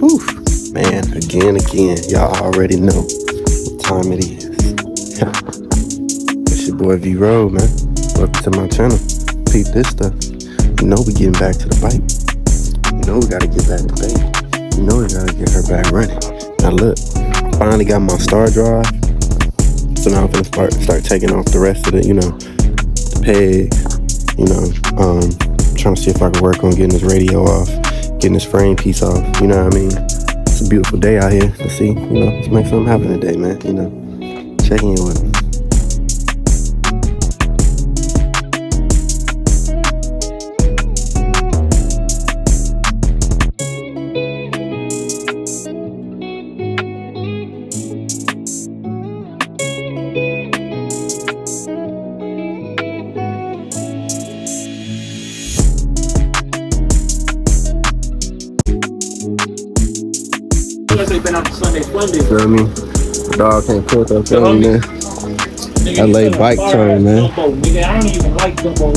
Whew. Man, again, y'all already know what time it is. It's your boy V Road, man. Welcome to my channel. Peep this stuff. You know we getting back to the bike. You know we gotta get back to baby. You know we gotta get her back running. Now look, finally got my star drive. So now I'm gonna start taking off the rest of it, the peg, trying to see if I can work on getting this radio off, getting this frame piece off, you know what I mean? It's a beautiful day out here. Let's see, let's make something happen today, man, check in with me. Been out to Sunday Funday. Feel me? The dog can't cook up, feel me, man? LA bike turn, man. Nigga, I don't even like Dumbo.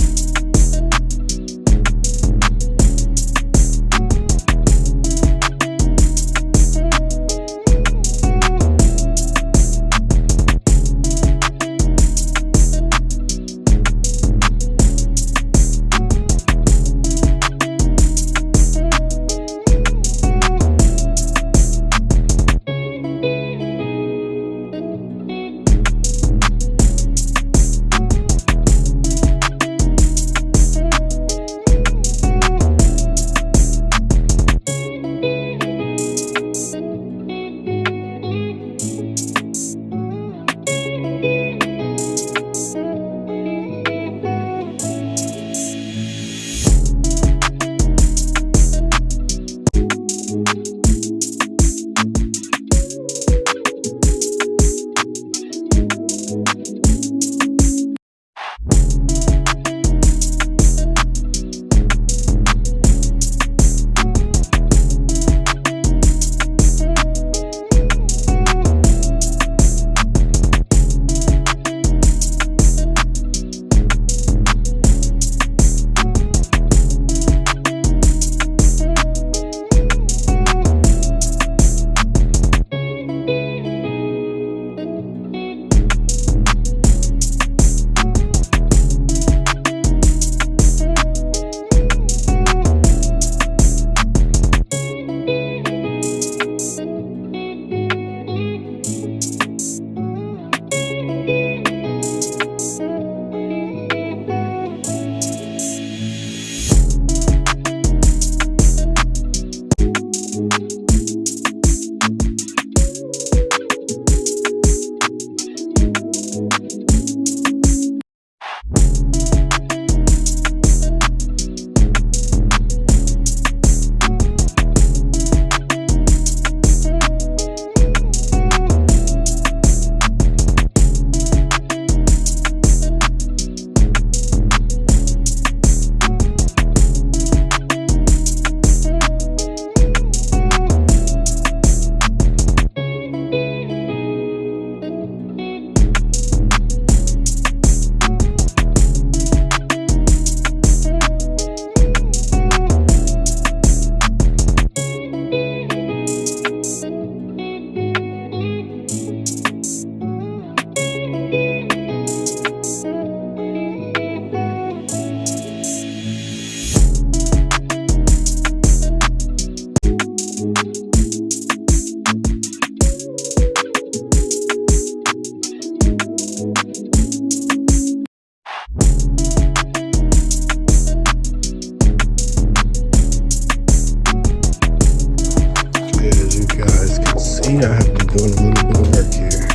I have been doing a little bit of work here.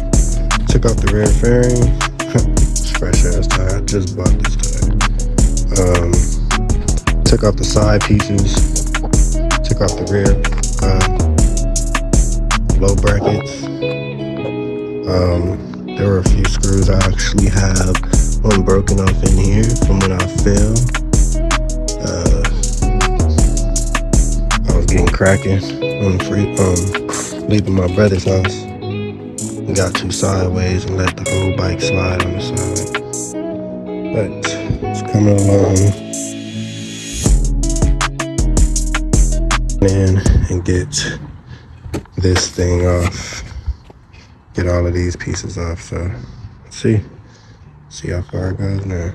Took off the rear fairing. It's fresh ass tire. I just bought this tire. Took off the side pieces. Took off the rear low brackets. There were a few screws I actually have one broken off in here from when I fell. I was getting cracking on the free leaving my brother's house. Got too sideways and let the whole bike slide on the side. But it's coming along. In and get this thing off, get all of these pieces off. So let's see how far it goes now.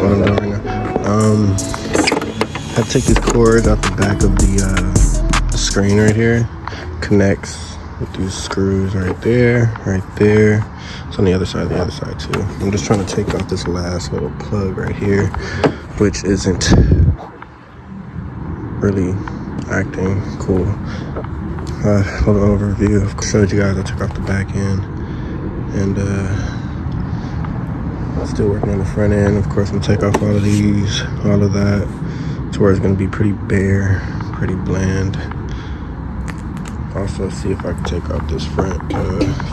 What I'm doing right now. I take these cords out the back of the screen right here. Connects with these screws right there. It's on the other side too. I'm just trying to take off this last little plug right here, which isn't really acting cool. A little overview. I showed you guys I took off the back end, and still working on the front end. Of course, I'm gonna take off all of these, all of that, to where it's gonna be pretty bare, pretty bland. Also, see if I can take off this front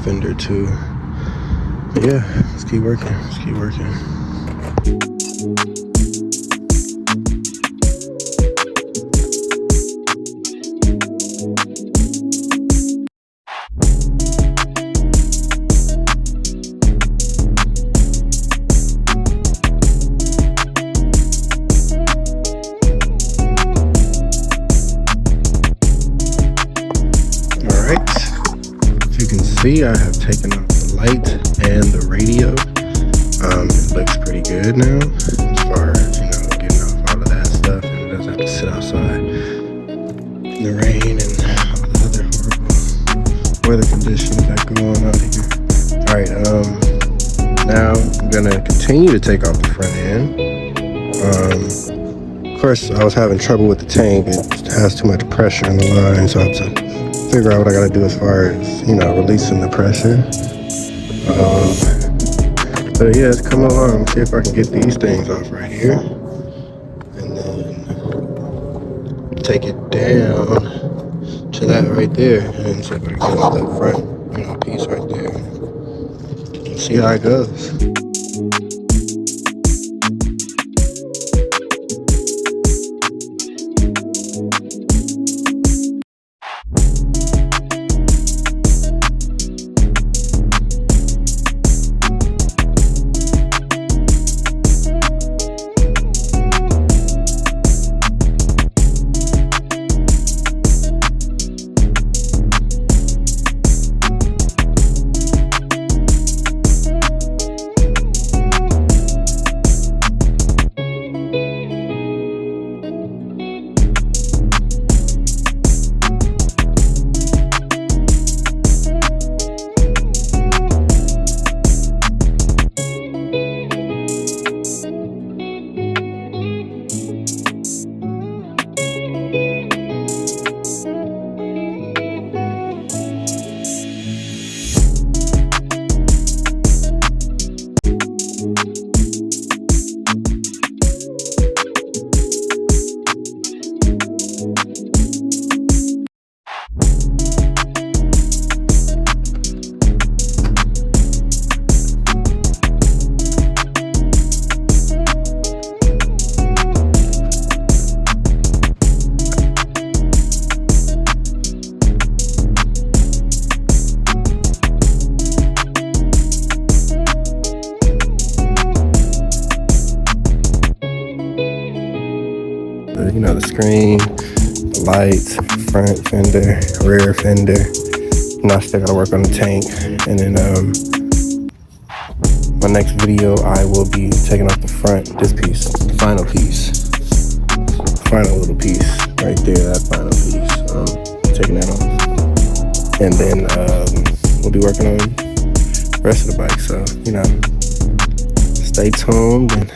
fender too. But yeah, let's keep working. See, I have taken off the light and the radio. It looks pretty good now, as far as, getting off all of that stuff, and it doesn't have to sit outside in the rain and all the other horrible weather conditions that go on out here. Alright, now I'm gonna continue to take off the front end. Of course, I was having trouble with the tank. It has too much pressure in the line, so I have to figure out what I gotta do as far as, releasing the pressure. But yeah, let's come along, see if I can get these things off right here. And then take it down to that right there. And see if I can get off that front, piece right there. And see how it goes. The screen, the lights, front fender, rear fender. Now I still gotta work on the tank. And then my next video, I will be taking off the front, this piece, the final piece. Final little piece right there, that final piece. Taking that off. And then we'll be working on the rest of the bike. So, Stay tuned and